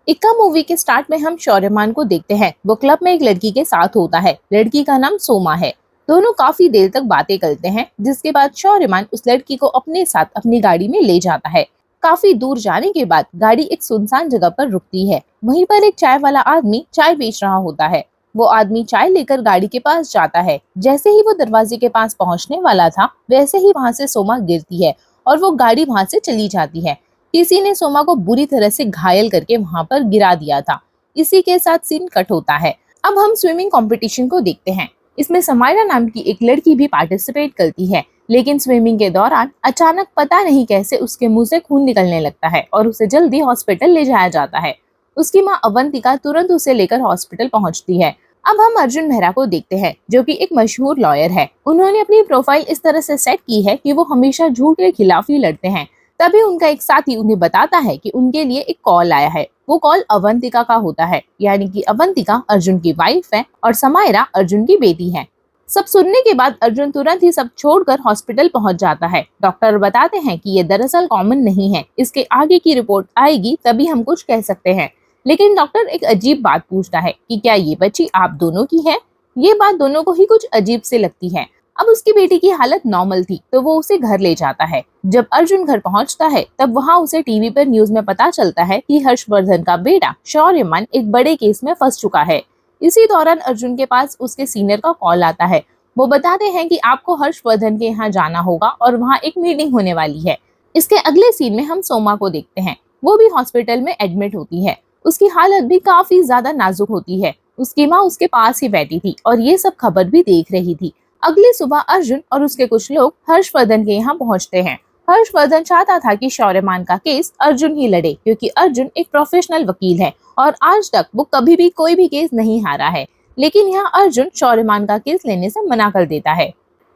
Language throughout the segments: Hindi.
इक्का मूवी के स्टार्ट में हम शौर्यमान को देखते हैं। वो क्लब में एक लड़की के साथ होता है। लड़की का नाम सोमा है। दोनों काफी देर तक बातें करते हैं, जिसके बाद शौर्यमान उस लड़की को अपने साथ अपनी गाड़ी में ले जाता है। काफी दूर जाने के बाद गाड़ी एक सुनसान जगह पर रुकती है। वहीं पर एक चाय वाला आदमी चाय बेच रहा होता है। वो आदमी चाय लेकर गाड़ी के पास जाता है। जैसे ही वो दरवाजे के पास पहुंचने वाला था, वैसे ही वहां से सोमा गिरती है और वो गाड़ी वहां से चली जाती है। किसी ने सोमा को बुरी तरह से घायल करके वहां पर गिरा दिया था। इसी के साथ सीन कट होता है। अब हम स्विमिंग कंपटीशन को देखते हैं। इसमें समायरा नाम की एक लड़की भी पार्टिसिपेट करती है, लेकिन स्विमिंग के दौरान अचानक पता नहीं कैसे उसके मुंह से खून निकलने लगता है और उसे जल्दी हॉस्पिटल ले जाया जाता है। उसकी माँ अवंतिका तुरंत उसे लेकर हॉस्पिटल पहुंचती है। अब हम अर्जुन मेहरा को देखते हैं, जो कि एक मशहूर लॉयर है। उन्होंने अपनी प्रोफाइल इस तरह से सेट की है कि वो हमेशा झूठ के खिलाफ ही लड़ते हैं। तभी उनका एक साथी उन्हें बताता है कि उनके लिए एक कॉल आया है। वो कॉल अवंतिका का होता है, यानी कि अवंतिका अर्जुन की वाइफ है और समायरा अर्जुन की बेटी है। सब सुनने के बाद अर्जुन तुरंत ही सब छोड़कर हॉस्पिटल पहुंच जाता है। डॉक्टर बताते हैं कि ये दरअसल कॉमन नहीं है, इसके आगे की रिपोर्ट आएगी तभी हम कुछ कह सकते हैं। लेकिन डॉक्टर एक अजीब बात पूछता है कि क्या ये बच्ची आप दोनों की है। ये बात दोनों को ही कुछ अजीब से लगती है। अब उसकी बेटी की हालत नॉर्मल थी, तो वो उसे घर ले जाता है। जब अर्जुन घर पहुंचता है, तब वहां उसे टीवी पर न्यूज में पता चलता है कि हर्षवर्धन का बेटा शौर्यमान एक बड़े केस में फंस चुका है। इसी दौरान अर्जुन के पास उसके सीनियर का कॉल आता है। वो बताते हैं कि आपको हर्षवर्धन के यहाँ जाना होगा और वहाँ एक मीटिंग होने वाली है। इसके अगले सीन में हम सोमा को देखते हैं। वो भी हॉस्पिटल में एडमिट होती है। उसकी हालत भी काफी ज्यादा नाजुक होती है। उसकी माँ उसके पास ही बैठी थी और ये सब खबर भी देख रही थी। अगली सुबह अर्जुन और उसके कुछ लोग हर्षवर्धन के यहाँ पहुंचते हैं। हर्षवर्धन चाहता था कि शौर्यमान का केस अर्जुन ही लड़े, क्योंकि अर्जुन एक प्रोफेशनल वकील है और आज तक वो कभी भी कोई भी केस नहीं हारा है। लेकिन यहाँ अर्जुन शौर्यमान का केस लेने से मना कर देता है।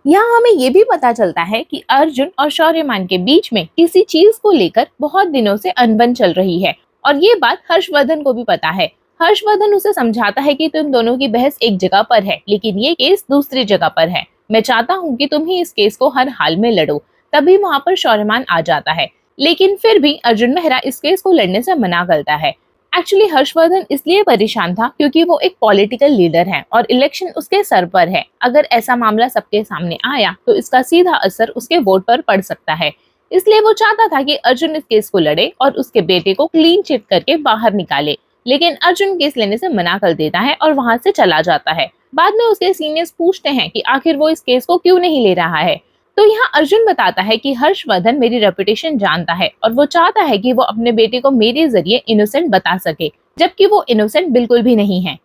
यहाँ हमें ये भी पता चलता है कि अर्जुन और शौर्यमान के बीच में किसी चीज को लेकर बहुत दिनों से अनबन चल रही है और ये बात हर्षवर्धन को भी पता है। हर्षवर्धन उसे समझाता है कि तुम दोनों की बहस एक जगह पर है, लेकिन ये केस दूसरी जगह पर है। मैं चाहता हूँ कि तुम ही इस केस को हर हाल में लड़ो। तभी वहाँ पर शौर्यमान आ जाता है, लेकिन फिर भी अर्जुन मेहरा इस केस को लड़ने से मना करता है। एक्चुअली हर्षवर्धन इसलिए परेशान था क्योंकि वो एक पॉलिटिकल लीडर है और इलेक्शन उसके सर पर है। अगर ऐसा मामला सबके सामने आया तो इसका सीधा असर उसके वोट पर पड़ सकता है। इसलिए वो चाहता था कि अर्जुन इस केस को लड़े और उसके बेटे को क्लीन चिट करके बाहर निकाले। लेकिन अर्जुन केस लेने से मना कर देता है और वहां से चला जाता है। बाद में उसके सीनियर्स पूछते हैं कि आखिर वो इस केस को क्यों नहीं ले रहा है। तो यहाँ अर्जुन बताता है कि हर्षवर्धन मेरी रेपुटेशन जानता है और वो चाहता है कि वो अपने बेटे को मेरे जरिए इनोसेंट बता सके, जबकि वो इनोसेंट बिल्कुल भी नहीं है।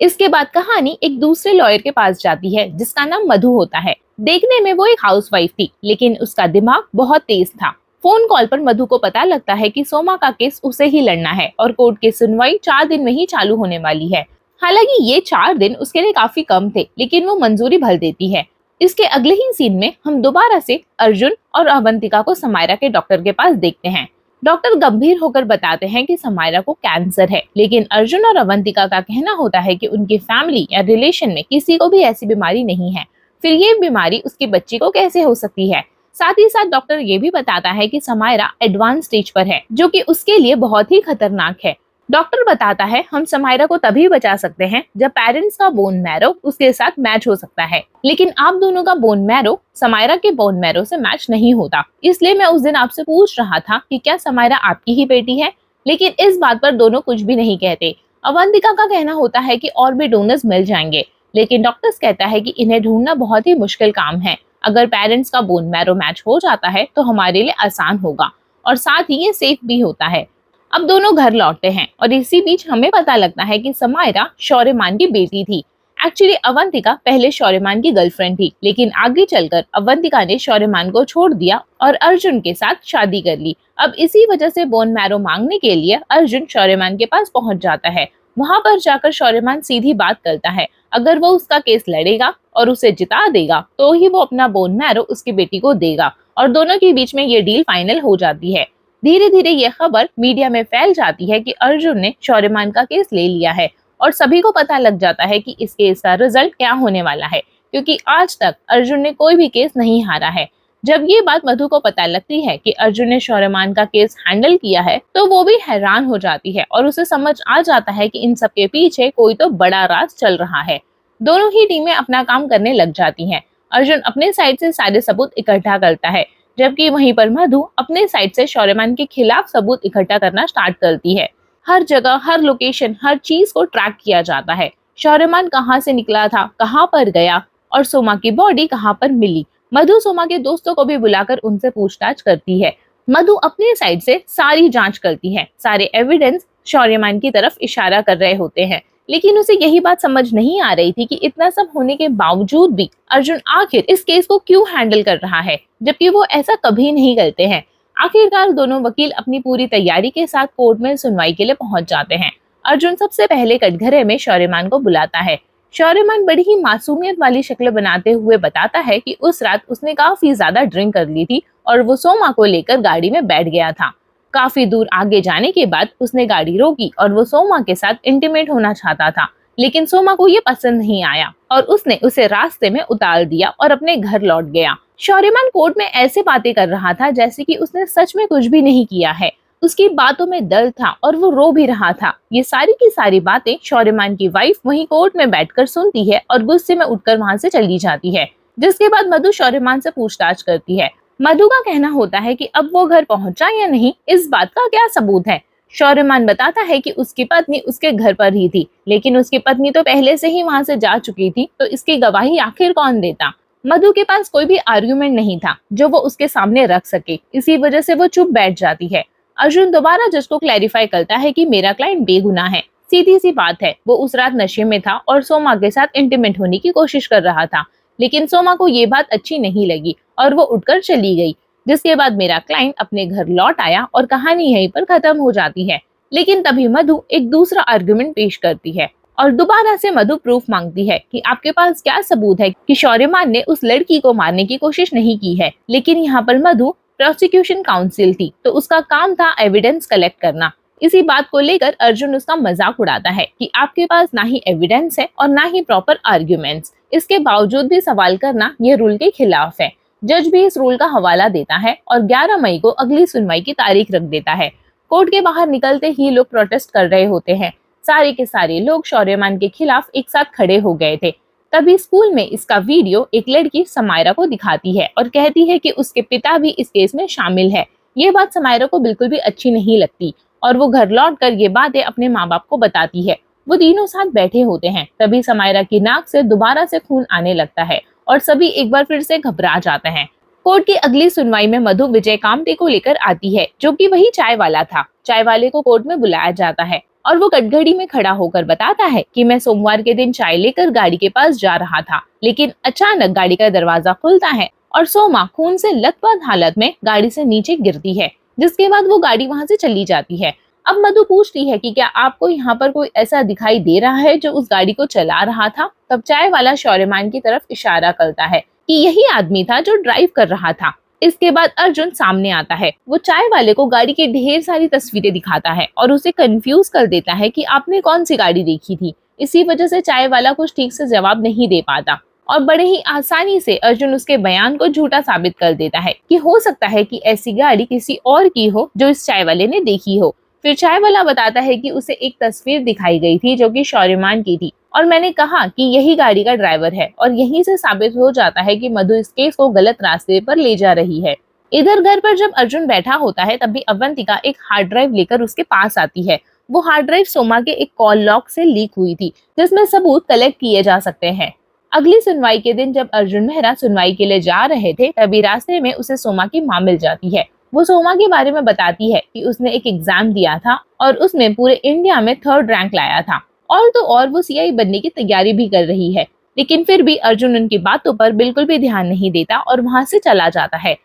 इसके बाद कहानी एक दूसरे लॉयर के पास जाती है, जिसका नाम मधु होता है। देखने में वो एक हाउसवाइफ थी, लेकिन उसका दिमाग बहुत तेज था। फोन कॉल पर मधु को पता लगता है कि सोमा का केस उसे ही लड़ना है और कोर्ट की सुनवाई 4 दिन में ही चालू होने वाली है। हालांकि ये 4 दिन उसके लिए काफी कम थे, लेकिन वो मंजूरी भर देती है। इसके अगले ही सीन में हम दोबारा से अर्जुन और अवंतिका को समायरा के डॉक्टर के पास देखते हैं। डॉक्टर गंभीर होकर बताते हैं कि समायरा को कैंसर है, लेकिन अर्जुन और अवंतिका का कहना होता है कि उनकी फैमिली या रिलेशन में किसी को भी ऐसी बीमारी नहीं है। फिर ये बीमारी उसकी बच्ची को कैसे हो सकती है। साथ ही साथ डॉक्टर ये भी बताता है कि समायरा एडवांस स्टेज पर है, जो कि उसके लिए बहुत ही खतरनाक है। डॉक्टर बताता है हम समायरा को तभी बचा सकते हैं जब पेरेंट्स का बोन मैरो उसके साथ मैच हो सकता है, लेकिन आप दोनों का बोन मैरो समायरा के बोन मैरो से मैच नहीं होता। इसलिए मैं उस दिन आपसे पूछ रहा था कि क्या समायरा आपकी ही बेटी है, लेकिन इस बात पर दोनों कुछ भी नहीं कहते। अवंतिका का कहना होता है कि और भी डोनर्स मिल जाएंगे, लेकिन डॉक्टर्स कहता है कि इन्हें ढूंढना बहुत ही मुश्किल काम है। अगर पेरेंट्स का बोन मैरो मैच हो जाता है तो हमारे लिए आसान होगा और साथ ही ये सेफ भी होता है। अब दोनों घर लौटते हैं और इसी बीच हमें पता लगता है कि समायरा शौर्यमान की बेटी थी। एक्चुअली अवंतिका पहले शौर्यमान की गर्लफ्रेंड थी, लेकिन आगे चलकर अवंतिका ने शौर्यमान को छोड़ दिया और अर्जुन के साथ शादी कर ली। अब इसी वजह से बोन मैरो मांगने के लिए अर्जुन शौर्यमान के पास पहुंच जाता है। वहां पर जाकर शौर्यमान सीधी बात करता है, अगर वो उसका केस लड़ेगा और उसे जिता देगा तो ही वो अपना बोन मैरो उसकी बेटी को देगा और दोनों के बीच में ये डील फाइनल हो जाती है। धीरे धीरे ये खबर मीडिया में फैल जाती है कि अर्जुन ने शौर्यमान का केस ले लिया है और सभी को पता लग जाता है कि इस केस का रिजल्ट क्या होने वाला है, क्योंकि आज तक अर्जुन ने कोई भी केस नहीं हारा है। जब ये बात मधु को पता लगती है कि अर्जुन ने शौर्यमान का केस हैंडल किया है तो वो भी हैरान हो जाती है और उसे समझ आ जाता है कि इन सब के पीछे कोई तो बड़ा राज चल रहा है। दोनों ही टीमें अपना काम करने लग जाती हैं। अर्जुन अपने साइड से सारे सबूत इकट्ठा करता है, जबकि वहीं पर मधु अपने साइड से शौर्यमान के खिलाफ सबूत इकट्ठा करना स्टार्ट करती है। हर जगह, हर लोकेशन, हर चीज को ट्रैक किया जाता है। शौर्यमान कहाँ से निकला था, कहाँ पर गया और सोमा की बॉडी कहाँ पर मिली। मधु सोमा के दोस्तों को भी बुलाकर उनसे पूछताछ करती है। मधु अपने साइड से सारी जांच करती है। सारे एविडेंस शौर्यमान की तरफ इशारा कर रहे होते हैं, लेकिन उसे यही बात समझ नहीं आ रही थी कि इतना सब होने के बावजूद भी अर्जुन आखिर इस केस को क्यों हैंडल कर रहा है, जबकि वो ऐसा कभी नहीं करते हैं। आखिरकार दोनों वकील अपनी पूरी तैयारी के साथ कोर्ट में सुनवाई के लिए पहुंच जाते हैं। अर्जुन सबसे पहले कटघरे में शौर्यमान को बुलाता है। शौर्यमान बड़ी ही मासूमियत वाली शक्ल बनाते हुए बताता है कि उस रात उसने काफी ज्यादा ड्रिंक कर ली थी और वो सोमा को लेकर गाड़ी में बैठ गया था। काफी दूर आगे जाने के बाद उसने गाड़ी रोकी और वो सोमा के साथ इंटीमेट होना चाहता था, लेकिन सोमा को ये पसंद नहीं आया और उसने उसे रास्ते में उतार दिया और अपने घर लौट गया। शौर्यमान कोर्ट में ऐसे बातें कर रहा था जैसे कि उसने सच में कुछ भी नहीं किया है। उसकी बातों में दर्द था और वो रो भी रहा था। ये सारी की सारी बातें शौर्यमान की वाइफ वहीं कोर्ट में बैठकर सुनती है और गुस्से में उठकर वहां से चली जाती है। जिसके बाद मधु शौर्यमान से पूछताछ करती है। मधु का कहना होता है कि अब वो घर पहुंचा या नहीं, इस बात का क्या सबूत है। शौर्यमान बताता है कि उसकी पत्नी उसके घर पर ही थी, लेकिन उसकी पत्नी तो पहले से ही वहां से जा चुकी थी, तो इसकी गवाही आखिर कौन देता। मधु के पास कोई भी आर्गुमेंट नहीं था जो वो उसके सामने रख सके, इसी वजह से वो चुप बैठ जाती है। अर्जुन दोबारा जज को क्लैरिफाई करता है कि मेरा क्लाइंट बेगुनाह है। सीधी सी बात है, वो उस रात नशे में था और सोमा के साथ इंटीमेट होने की कोशिश कर रहा था, लेकिन सोमा को ये बात अच्छी नहीं लगी और वो उठकर चली गई। जिसके बाद मेरा क्लाइंट अपने घर लौट आया और कहानी यहीं पर खत्म हो जाती है। लेकिन तभी मधु एक दूसरा आर्गुमेंट पेश करती है और दोबारा से मधु प्रूफ मांगती है कि आपके पास क्या सबूत है कि शौर्यमान ने उस लड़की को मारने की कोशिश नहीं की है। लेकिन यहाँ पर मधु प्रोसिक्यूशन काउंसिल थी, तो उसका काम था एविडेंस कलेक्ट करना। इसी बात को लेकर अर्जुन उसका मजाक उड़ाता है कि आपके पास ना ही एविडेंस है और ना ही प्रॉपर आर्ग्यूमेंट्स, इसके बावजूद भी सवाल करना ये रूल के खिलाफ है। जज भी इस रूल का हवाला देता है और 11 मई को अगली सुनवाई की तारीख रख देता है। कोर्ट के बाहर निकलते ही लोग प्रोटेस्ट कर रहे होते हैं। सारे के सारे लोग शौर्यमान के खिलाफ एक साथ खड़े हो गए थे। तभी स्कूल में इसका वीडियो एक लड़की समायरा को दिखाती है और कहती है कि उसके पिता भी इस केस में शामिल है। ये बात समायरा को बिल्कुल भी अच्छी नहीं लगती और वो घर लौटकर ये बातें अपने माँ बाप को बताती है। वो तीनों साथ बैठे होते हैं। तभी समायरा की नाक से दोबारा से खून आने लगता है और सभी एक बार फिर से घबरा जाते हैं। कोर्ट की अगली सुनवाई में मधु विजय कामते को लेकर आती है, जो कि वही चाय वाला था। चाय वाले को कोर्ट में बुलाया जाता है और वो कटघड़ी में खड़ा होकर बताता है कि मैं सोमवार के दिन चाय लेकर गाड़ी के पास जा रहा था, लेकिन अचानक गाड़ी का दरवाजा खुलता है और सोमा खून से लथपथ हालत में गाड़ी से नीचे गिरती है। जिसके बाद वो गाड़ी वहां से चली जाती है। अब मधु पूछती है कि क्या आपको यहाँ पर कोई ऐसा दिखाई दे रहा है जो उस गाड़ी को चला रहा था। तब चाय वाला शौर्यमान की तरफ इशारा करता है कि यही आदमी था जो ड्राइव कर रहा था। इसके बाद अर्जुन सामने आता है। वो चाय वाले को गाड़ी की ढेर सारी तस्वीरें दिखाता है और उसे कंफ्यूज कर देता है कि आपने कौन सी गाड़ी देखी थी। इसी वजह से चाय वाला कुछ ठीक से जवाब नहीं दे पाता और बड़े ही आसानी से अर्जुन उसके बयान को झूठा साबित कर देता है कि हो सकता है कि ऐसी गाड़ी किसी और की हो जो इस चाय वाले ने देखी हो। फिर चाय वाला बताता है कि उसे एक तस्वीर दिखाई गई थी जो कि शौर्यमान की थी और मैंने कहा कि यही गाड़ी का ड्राइवर है और यहीं से साबित हो जाता है कि मधु इस केस को गलत रास्ते पर ले जा रही है। इधर घर पर जब अर्जुन बैठा होता है तभी अवंतिका एक हार्ड ड्राइव लेकर उसके पास आती है। वो हार्ड ड्राइव सोमा के एक कॉल लॉग से लीक हुई थी जिसमें सबूत कलेक्ट किए जा सकते हैं। अगली सुनवाई के दिन जब अर्जुन मेहरा सुनवाई के लिए जा रहे थे तभी रास्ते में उसे सोमा की माँ मिल जाती है। वो सोमा के बारे में बताती है कि उसने एक एग्जाम दिया था और उसमें पूरे इंडिया में 3rd रैंक लाया था और तो और वो सीआई बनने की तैयारी भी कर रही है। लेकिन फिर भी अर्जुन उनकी बातों पर बिल्कुल भी ध्यान नहीं देता और वहां से चला जाता है।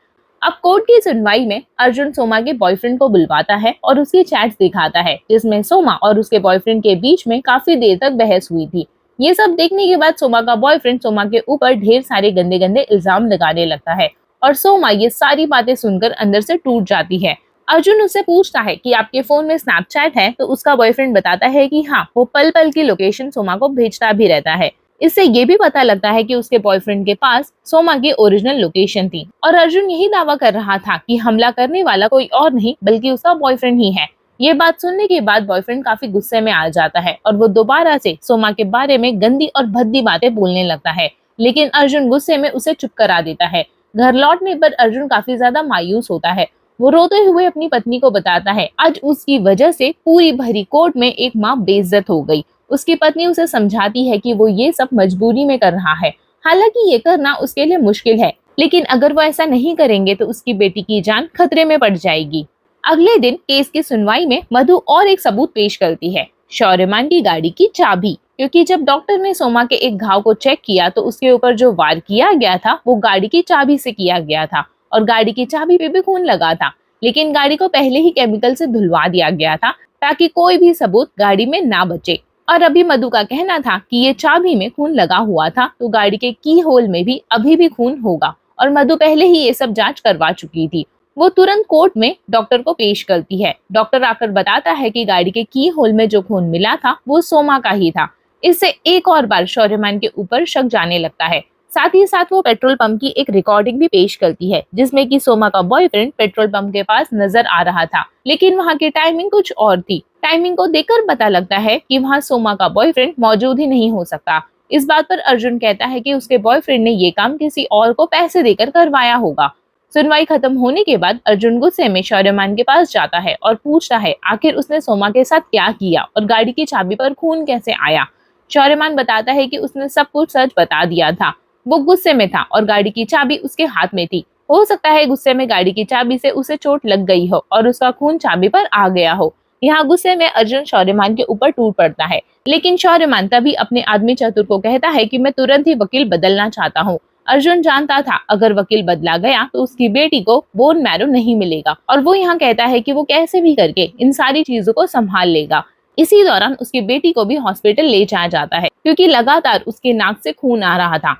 अब कोर्ट की सुनवाई में अर्जुन सोमा के बॉयफ्रेंड को बुलवाता है और उसकी चैट्स दिखाता है जिसमें सोमा और उसके बॉयफ्रेंड के बीच में काफी देर तक बहस हुई थी। ये सब देखने के बाद सोमा का बॉयफ्रेंड सोमा के ऊपर ढेर सारे गंदे गंदे इल्जाम लगाने लगता है और सोमा ये सारी बातें सुनकर अंदर से टूट जाती है। अर्जुन उससे पूछता है कि आपके फोन में स्नैपचैट है, तो उसका बॉयफ्रेंड बताता है कि हाँ, वो पल पल की लोकेशन सोमा को भेजता भी रहता है। इससे ये भी पता लगता है कि उसके बॉयफ्रेंड के पास सोमा की ओरिजिनल लोकेशन थी और अर्जुन यही दावा कर रहा था कि हमला करने वाला कोई और नहीं बल्कि उसका बॉयफ्रेंड ही है। ये बात सुनने के बाद बॉयफ्रेंड काफी गुस्से में आ जाता है और वो दोबारा से सोमा के बारे में गंदी और भद्दी बातें बोलने लगता है, लेकिन अर्जुन गुस्से में उसे चुप करा देता है। घर लौटने पर अर्जुन काफी ज्यादा मायूस होता है। वो रोते हुए अपनी पत्नी को बताता है आज उसकी वजह से पूरी भरी कोर्ट में एक माँ बेइज्जत हो गई। उसकी पत्नी उसे समझाती है कि वो ये सब मजबूरी में कर रहा है, हालांकि ये करना उसके लिए मुश्किल है, लेकिन अगर वो ऐसा नहीं करेंगे तो उसकी बेटी की जान खतरे में पड़ जाएगी। अगले दिन केस की सुनवाई में मधु और एक सबूत पेश करती है, शौर्यमान की गाड़ी की चाबी, क्योंकि जब डॉक्टर ने सोमा के एक घाव को चेक किया तो उसके ऊपर जो वार किया गया था वो गाड़ी की चाबी से किया गया था और गाड़ी की चाबी पे भी खून लगा था, लेकिन गाड़ी को पहले ही केमिकल से धुलवा दिया गया था ताकि कोई भी सबूत गाड़ी में ना बचे। और अभी मधु का कहना था कि ये चाबी में खून लगा हुआ था तो गाड़ी के की होल में भी अभी भी खून होगा और मधु पहले ही ये सब जांच करवा चुकी थी। वो तुरंत कोर्ट में डॉक्टर को पेश करती है। डॉक्टर आकर बताता है कि गाड़ी के की होल में जो खून मिला था वो सोमा का ही था। इससे एक और बार शौर्यमान के ऊपर शक जाने लगता है। साथ ही साथ वो पेट्रोल पंप की एक रिकॉर्डिंग भी पेश करती है जिसमें कि सोमा का बॉयफ्रेंड पेट्रोल पंप के पास नजर आ रहा था, लेकिन वहाँ की टाइमिंग कुछ और थी। टाइमिंग को देखकर पता लगता है कि वहाँ सोमा का बॉयफ्रेंड मौजूद ही नहीं हो सकता। इस बात पर अर्जुन कहता है कि उसके बॉयफ्रेंड ने ये काम किसी और को पैसे देकर करवाया होगा। सुनवाई खत्म होने के बाद अर्जुन गुस्से में शौर्यमान के पास जाता है और पूछता है आखिर उसने सोमा के साथ क्या किया और गाड़ी की चाबी पर खून कैसे आया। शौर्यमान बताता है कि उसने सब कुछ सच बता दिया था। वो गुस्से में था और गाड़ी की चाबी उसके हाथ में थी। हो सकता है गुस्से में गाड़ी की चाबी से उसे चोट लग गई हो और उसका खून चाबी पर आ गया हो। यहाँ गुस्से में अर्जुन शौर्यमान के ऊपर टूट पड़ता है, लेकिन शौर्यमान तभी अपने आदमी चतुर को कहता है कि मैं तुरंत ही वकील बदलना चाहता हूँ। अर्जुन जानता था अगर वकील बदला गया तो उसकी बेटी को बोन मैरो नहीं मिलेगा और वो यहाँ कहता है कि वो कैसे भी करके इन सारी चीजों को संभाल लेगा। इसी दौरान उसकी बेटी को भी हॉस्पिटल ले जाया जाता है क्योंकि लगातार उसके नाक से खून आ रहा था।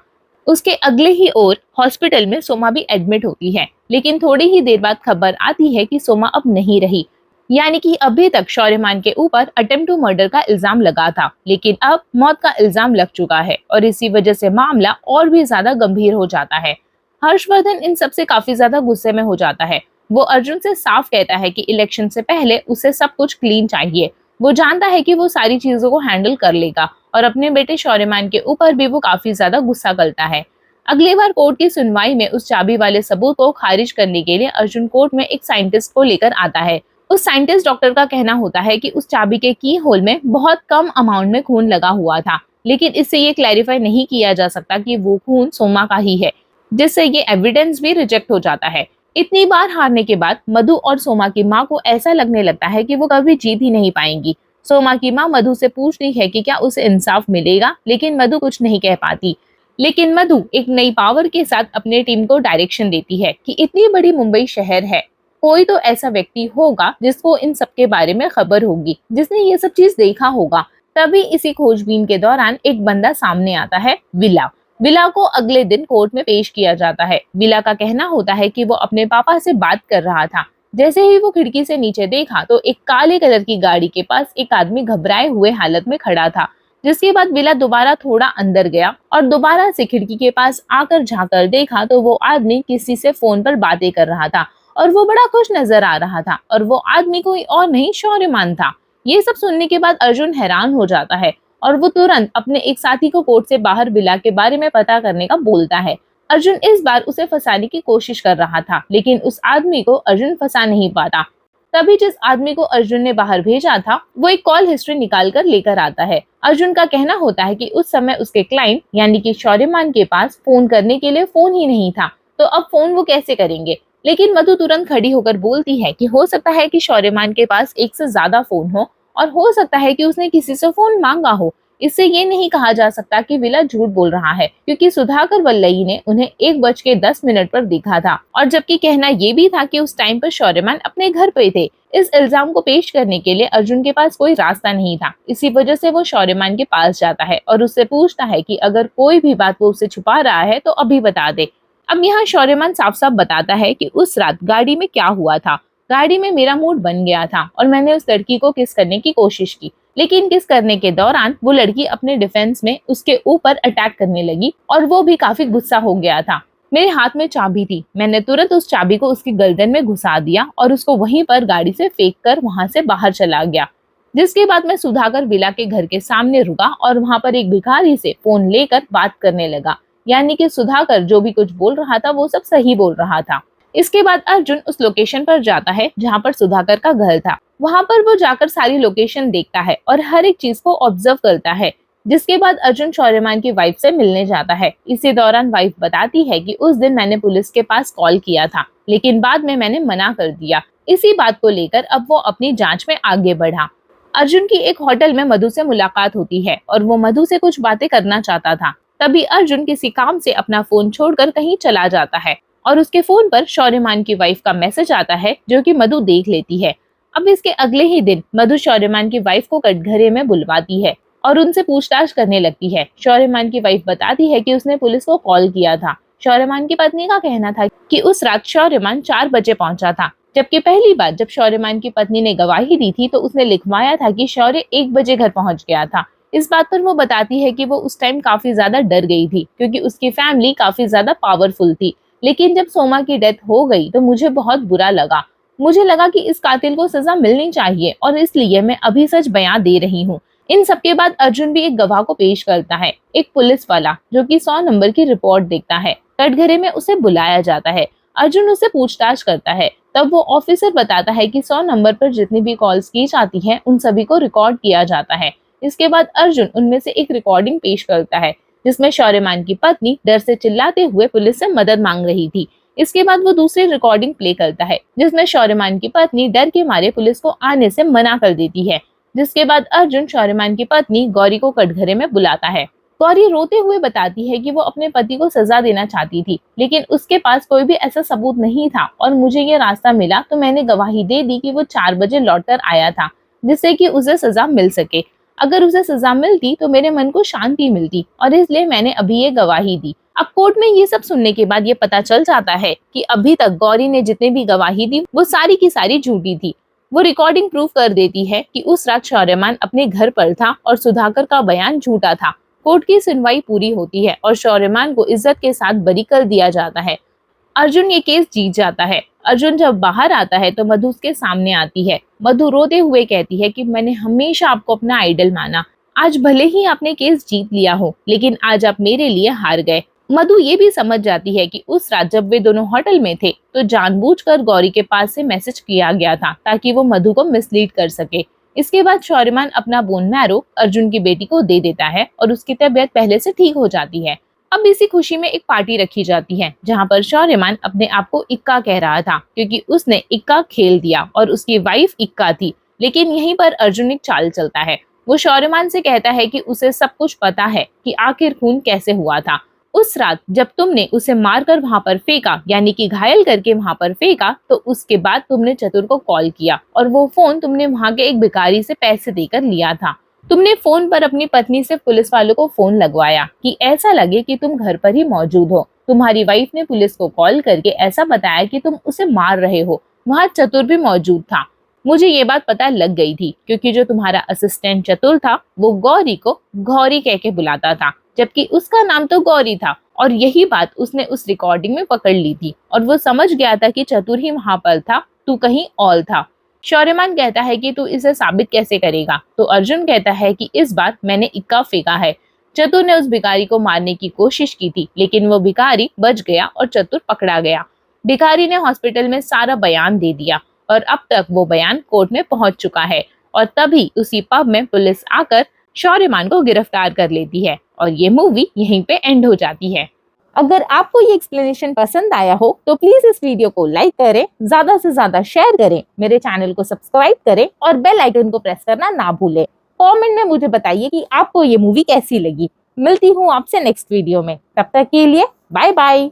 उसके अगले ही ओर हॉस्पिटल में सोमा भी एडमिट होती है, लेकिन थोड़ी ही देर बाद खबर आती है कि सोमा अब नहीं रही। यानी कि अभी तक शौर्यमान के ऊपर अटेम्प्ट टू मर्डर का इल्जाम लगा था, लेकिन अब मौत का इल्जाम लग चुका है और इसी वजह से मामला और भी ज्यादा गंभीर हो जाता है। हर्षवर्धन इन सब से काफी ज्यादा गुस्से में हो जाता है। वो अर्जुन से साफ कहता है कि इलेक्शन से पहले उसे सब कुछ क्लीन चाहिए। वो जानता है कि वो सारी चीजों को हैंडल कर लेगा और अपने बेटे शौर्यमान के ऊपर भी वो काफी ज्यादा गुस्सा करता है। अगली बार कोर्ट की सुनवाई में उस चाबी वाले सबूत को खारिज करने के लिए अर्जुन कोर्ट में एक साइंटिस्ट को लेकर आता है। उस साइंटिस्ट डॉक्टर का कहना होता है कि उस चाबी के की होल में बहुत कम अमाउंट में खून लगा हुआ था, लेकिन इससे ये क्लैरिफाई नहीं किया जा सकता कि वो खून सोमा का ही है, जिससे ये एविडेंस भी रिजेक्ट हो जाता है। इतनी बार हारने के बाद मधु और सोमा की माँ को ऐसा लगने लगता है कि वो कभी जीत ही नहीं पाएंगी। सोमा की माँ मधु से पूछती है कि क्या उसे इंसाफ मिलेगा, लेकिन मधु कुछ नहीं कह पाती। लेकिन मधु एक नई पावर के साथ अपने टीम को डायरेक्शन देती है कि इतनी बड़ी मुंबई शहर है, कोई तो ऐसा व्यक्ति होगा जिसको इन सब के बारे में खबर होगी, जिसने ये सब चीज देखा होगा। तभी इसी खोजबीन के दौरान एक बंदा सामने आता है, विला। विला को अगले दिन कोर्ट में पेश किया जाता है। विला का कहना होता है कि वो अपने पापा से बात कर रहा था। जैसे ही वो खिड़की से नीचे देखा तो एक काले कलर की गाड़ी के पास एक आदमी घबराए हुए हालत में खड़ा था। जिसके बाद विला दोबारा थोड़ा अंदर गया और दोबारा से खिड़की के पास आकर झांकर देखा तो वो आदमी किसी से फोन पर बातें कर रहा था और वो बड़ा खुश नजर आ रहा था और वो आदमी कोई और नहीं शौर्यमान था। ये सब सुनने के बाद अर्जुन हैरान हो जाता है और वो तुरंत अपने एक साथी को कोर्ट से बाहर विला के बारे में पता करने का बोलता है। अर्जुन इस बार उसे फंसाने की कोशिश कर रहा था, लेकिन उस आदमी को अर्जुन फंसा नहीं पाता। तभी जिस आदमी को अर्जुन ने बाहर भेजा था वो एक कॉल हिस्ट्री निकाल कर लेकर आता है। अर्जुन का कहना होता है कि उस समय उसके क्लाइंट यानी कि शौर्यमान के पास फोन करने के लिए फोन ही नहीं था, तो अब फोन वो कैसे करेंगे। लेकिन मधु तुरंत खड़ी होकर बोलती है कि हो सकता है कि शौर्यमान के पास एक से ज्यादा फोन हो और हो सकता है कि उसने किसी से फोन मांगा हो। इससे ये नहीं कहा जा सकता कि विला झूठ बोल रहा है, क्योंकि सुधाकर वल्लई ने उन्हें 1:10 पर देखा था और जबकि कहना ये भी था कि उस टाइम पर शौर्यमान अपने घर पे थे। इस इल्जाम को पेश करने के लिए अर्जुन के पास कोई रास्ता नहीं था। इसी वजह से वो शौर्यमान के पास जाता है और उससे पूछता है कि अगर कोई भी बात वो उससे छुपा रहा है तो अभी बता दे। अब यहाँ शौर्यमान साफ साफ बताता है कि उस रात गाड़ी में क्या हुआ था। गाड़ी में मेरा मूड बन गया था और मैंने उस लड़की को किस करने की कोशिश की, लेकिन किस करने के दौरान वो लड़की अपने डिफेंस में उसके ऊपर अटैक करने लगी और वो भी काफी गुस्सा हो गया था। मेरे हाथ में चाबी थी, मैंने तुरंत उस चाबी को उसकी गर्दन में घुसा दिया और उसको वहीं पर गाड़ी से फेंक कर वहां से बाहर चला गया। जिसके बाद मैं सुधाकर विला के घर के सामने रुका और वहां पर एक भिखारी से फोन लेकर बात करने लगा। यानी कि सुधाकर जो भी कुछ बोल रहा था वो सब सही बोल रहा था। इसके बाद अर्जुन उस लोकेशन पर जाता है जहाँ पर सुधाकर का घर था। वहां पर वो जाकर सारी लोकेशन देखता है और हर एक चीज को ऑब्जर्व करता है। जिसके बाद अर्जुन शौर्यमान की वाइफ से मिलने जाता है। इसी दौरान वाइफ बताती है कि उस दिन मैंने पुलिस के पास कॉल किया था, लेकिन बाद में मैंने मना कर दिया। इसी बात को लेकर अब वो अपनी जांच में आगे बढ़ा। अर्जुन की एक होटल में मधु से मुलाकात होती है और वो मधु से कुछ बातें करना चाहता था। तभी अर्जुन किसी काम से अपना फोन छोड़कर कहीं चला जाता है और उसके फोन पर शौर्यमान की वाइफ का मैसेज आता है जो कि मधु देख लेती है। अब इसके अगले ही दिन मधु शौर्यमान की वाइफ को कटघरे में बुलवाती है और उनसे पूछताछ करने लगती है। शौर्यमान की वाइफ बताती है कि उसने पुलिस को कॉल किया था। शौर्यमान की पत्नी का कहना था कि उस रात शौर्यमान 4 बजे पहुंचा था, जबकि पहली बार जब शौर्यमान की पत्नी ने गवाही दी थी तो उसने लिखवाया था कि शौर्य 1 बजे घर पहुंच गया था। इस बात पर वो बताती है कि वो उस टाइम काफी ज्यादा डर गई थी क्योंकि उसकी फैमिली काफी ज्यादा पावरफुल थी। लेकिन जब सोमा की डेथ हो गई तो मुझे बहुत बुरा लगा। मुझे लगा कि इस कातिल को सजा मिलनी चाहिए और इसलिए मैं अभी सच बयां दे रही हूँ। इन सबके बाद अर्जुन भी एक गवाह को पेश करता है, एक पुलिस वाला जो कि 100 नंबर की रिपोर्ट देखता है। कटघरे में उसे बुलाया जाता है। अर्जुन उससे पूछताछ करता है। तब वो ऑफिसर बताता है कि 100 नंबर पर जितनी भी कॉल्स की जाती हैं उन सभी को रिकॉर्ड किया जाता है। इसके बाद अर्जुन उनमें से एक रिकॉर्डिंग पेश करता है जिसमें शौर्यमान की पत्नी डर से चिल्लाते हुए पुलिस से मदद मांग रही थी। इसके बाद वो दूसरी रिकॉर्डिंग प्ले करता है जिसमें शौर्यमान की पत्नी डर के मारे पुलिस को आने से मना कर देती है। जिसके बाद अर्जुन शौर्यमान की पत्नी गौरी को कटघरे में बुलाता है। गौरी रोते हुए बताती है कि वो अपने पति को सजा देना चाहती थी, लेकिन उसके पास कोई भी ऐसा सबूत नहीं था और मुझे ये रास्ता मिला तो मैंने गवाही दे दी कि वो 4 बजे लौटकर आया था, जिससे कि उसे सजा मिल सके। अगर उसे सजा मिलती तो मेरे मन को शांति मिलती और इसलिए मैंने अभी ये गवाही दी। अब कोर्ट में ये सब सुनने के बाद ये पता चल जाता है कि अभी तक गौरी ने जितने भी गवाही दी वो सारी की सारी झूठी थी। वो रिकॉर्डिंग प्रूफ कर देती है कि उस रात शौर्यमान अपने घर पर था और सुधाकर का बयान झूठा था। कोर्ट की सुनवाई पूरी होती है और शौर्यमान को इज्जत के साथ बरी कर दिया जाता है। अर्जुन ये केस जीत जाता है। अर्जुन जब बाहर आता है तो मधु उसके सामने आती है। मधु रोते हुए कहती है कि मैंने हमेशा आपको अपना आइडल माना। आज भले ही आपने केस जीत लिया हो, लेकिन आज आप मेरे लिए हार गए। मधु ये भी समझ जाती है कि उस रात जब वे दोनों होटल में थे तो जानबूझकर गौरी के पास से मैसेज किया गया था ताकि वो मधु को मिसलीड कर सके। इसके बाद शौर्यमान अपना बोन मैरो अर्जुन की बेटी को दे देता है और उसकी तबीयत पहले से ठीक हो जाती है। अब इसी खुशी में एक पार्टी रखी जाती है जहाँ पर शौर्यमान अपने आप को इक्का कह रहा था क्योंकि उसने इक्का खेल दिया और उसकी वाइफ इक्का थी। लेकिन यहीं पर अर्जुन एक चाल चलता है। वो शौर्यमान से कहता है कि उसे सब कुछ पता है कि आखिर खून कैसे हुआ था। उस रात जब तुमने उसे मारकर वहां पर फेंका, यानी कि घायल करके वहां पर फेंका, तो उसके बाद तुमने चतुर को कॉल किया और वो फोन तुमने वहां के एक भिखारी से पैसे देकर लिया था। तुमने फोन पर अपनी पत्नी से पुलिस वालों को फोन लगवाया कि ऐसा लगे कि तुम घर पर ही मौजूद हो। तुम्हारी वाइफ ने पुलिस को कॉल करके ऐसा बताया कि तुम उसे मार रहे हो। वहाँ चतुर भी मौजूद था। मुझे ये बात पता लग गई थी क्योंकि जो तुम्हारा असिस्टेंट चतुर था वो गौरी को गौरी कह के बुलाता था, जबकि उसका नाम तो गौरी था। और यही बात उसने उस रिकॉर्डिंग में पकड़ ली थी और वो समझ गया था कि चतुर ही वहां पर था, तू कहीं और था। शौर्यमान कहता है कि तू इसे साबित कैसे करेगा? तो अर्जुन कहता है कि इस बार मैंने इक्का फेंका है। चतुर ने उस भिखारी को मारने की कोशिश की थी, लेकिन वो भिखारी बच गया और चतुर पकड़ा गया। भिखारी ने हॉस्पिटल में सारा बयान दे दिया और अब तक वो बयान कोर्ट में पहुंच चुका है और तभी उसी पब में पुलिस आकर शौर्यमान को गिरफ्तार कर लेती है और ये मूवी यहीं पे एंड हो जाती है। अगर आपको ये एक्सप्लेनेशन पसंद आया हो तो प्लीज इस वीडियो को लाइक करें, ज्यादा से ज्यादा शेयर करें, मेरे चैनल को सब्सक्राइब करें और बेल आइकन को प्रेस करना ना भूलें। कमेंट में मुझे बताइए कि आपको ये मूवी कैसी लगी। मिलती हूँ आपसे नेक्स्ट वीडियो में, तब तक के लिए बाय बाय।